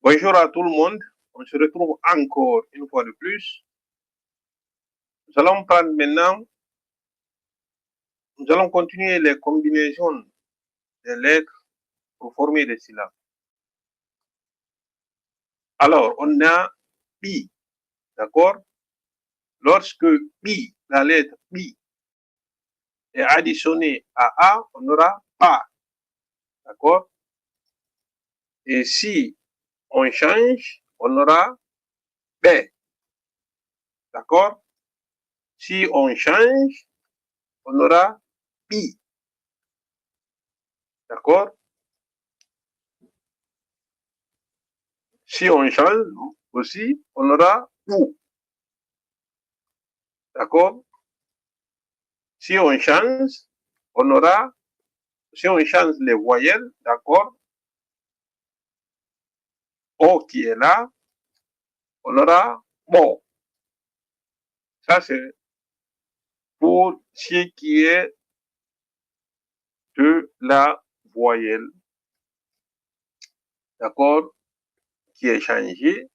Bonjour à tout le monde. On se retrouve encore une fois de plus. Nous allons prendre maintenant, nous allons continuer les combinaisons des lettres pour former des syllabes. Alors, on a bi, d'accord? Lorsque bi, la lettre bi, est additionnée à A, on aura A, d'accord? Et si on change, on aura B, d'accord? Si on change, on aura bi, d'accord? Si on change aussi, on aura ou, d'accord? Si on change, on aura, si on change les voyelles, d'accord? O qui est là, on aura bon. Ça, c'est pour ce qui est de la voyelle, d'accord? Qui est changée,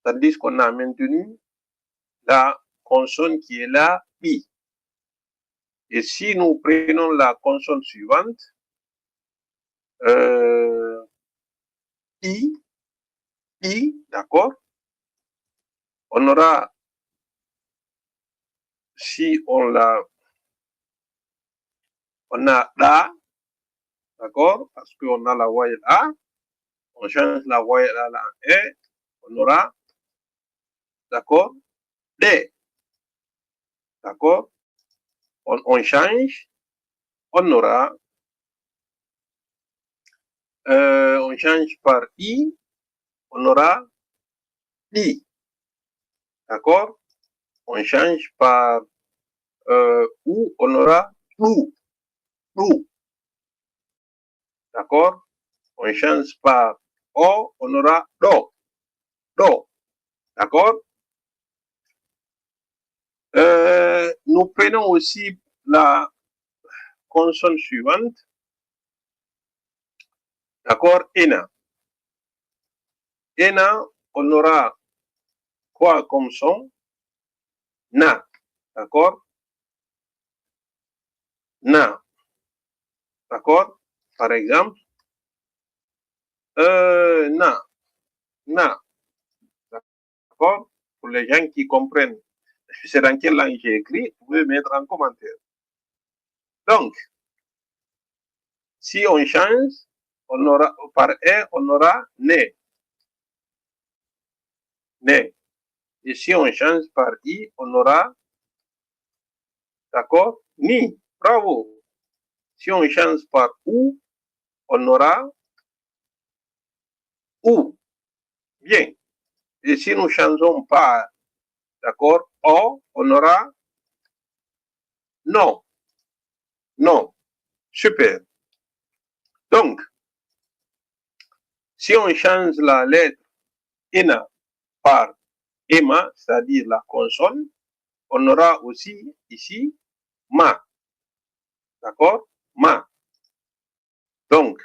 tandis qu'on a maintenu la consonne qui est là, I. Et si nous prenons la consonne suivante, I, d'accord? On aura, si on a da, d'accord? Parce qu'on a la voyelle A, on change la voyelle A en E, on aura, d'accord? D, d'accord? On change, on aura, on change par I, on aura I, d'accord? On change par OU, on aura OU, d'accord? On change par O, on aura DO, d'accord? Nous prenons aussi la consonne suivante, d'accord? ENA. ENA, on aura quoi comme son? Na, d'accord? Na, d'accord? Par exemple, na, d'accord? Pour les gens qui comprennent c'est dans quelle langue j'ai écrit, vous pouvez mettre en commentaire. Donc, si on change, on aura par E, on aura né. Né. Et si on change par I, on aura, d'accord, ni. Bravo. Si on change par OU, on aura OU. Bien. Et si nous changeons par, d'accord, O, on aura non. Non. Super. Donc, si on change la lettre ENA par EMA, c'est-à-dire la consonne, on aura aussi ici ma. D'accord? Ma. Donc,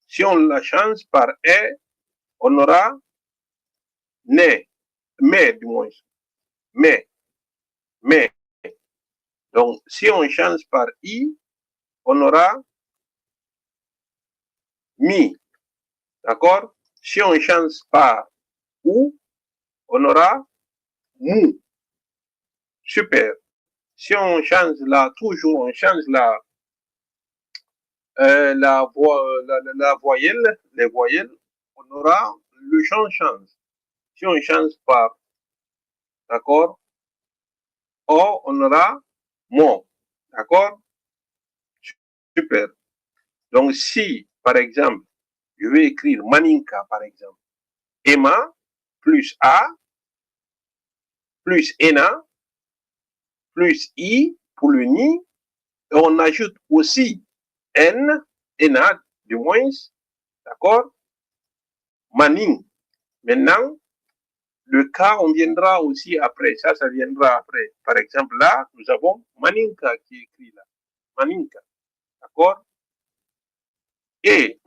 si on la change par E, on aura né. Mais, du moins. Mais. Donc, si on change par I, on aura mi. D'accord? Si on change par OU, on aura mou. Super. Si on change là, toujours, on change la voyelle, les voyelles, on aura le son change. Si on change par, d'accord, O, on aura mon. D'accord? Super. Donc, si, par exemple, je vais écrire Maninka, par exemple, Emma plus A plus ENA plus I pour le ni, et on ajoute aussi N, ENA, du moins, d'accord? Manin. Maintenant, le cas, on viendra aussi après. Ça viendra après. Par exemple, là, nous avons Maninka qui est écrit là. Maninka. D'accord? Et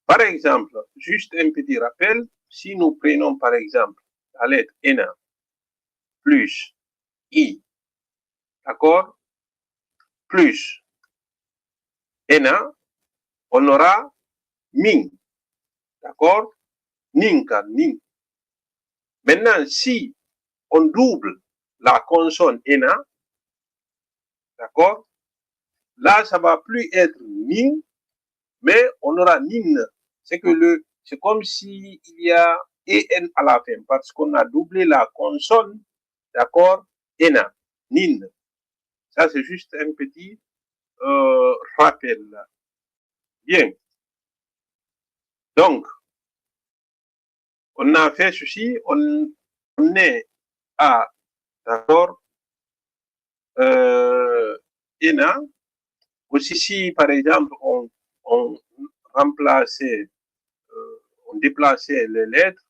Par exemple, juste un petit rappel, si nous prenons par exemple la lettre ENA plus I, d'accord, plus ENA, on aura MIN, d'accord, NINKA, NIN. Maintenant, si on double la consonne ENA, d'accord, là, ça va plus être NIN, mais on aura NIN. C'est comme s'il y a EN à la fin, parce qu'on a doublé la consonne, d'accord, ENA, NIN. Ça, c'est juste un petit rappel. Bien. Donc, on a fait ceci, on est à, d'accord, ENA. Aussi, si par exemple, on remplaçait, on déplaçait les lettres,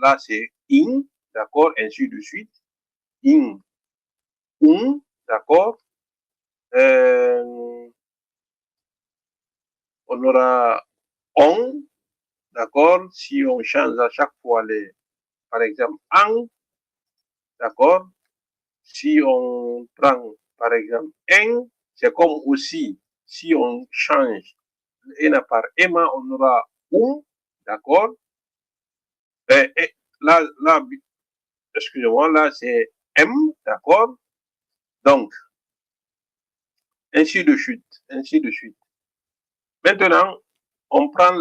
là c'est IN, d'accord, ainsi de suite. IN, d'accord. On aura ON, d'accord, si on change à chaque fois les, par exemple, AN, d'accord. Si on prend, par exemple, EN, c'est comme aussi, si on change ENA par EMA, on aura d'accord. Et là, excusez-moi, là, c'est M, d'accord. Donc, ainsi de suite, ainsi de suite. Maintenant, on prend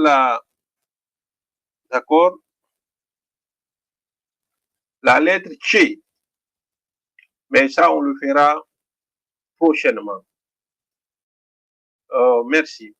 d'accord, la lettre T. Mais ça, on le fera prochainement. Merci.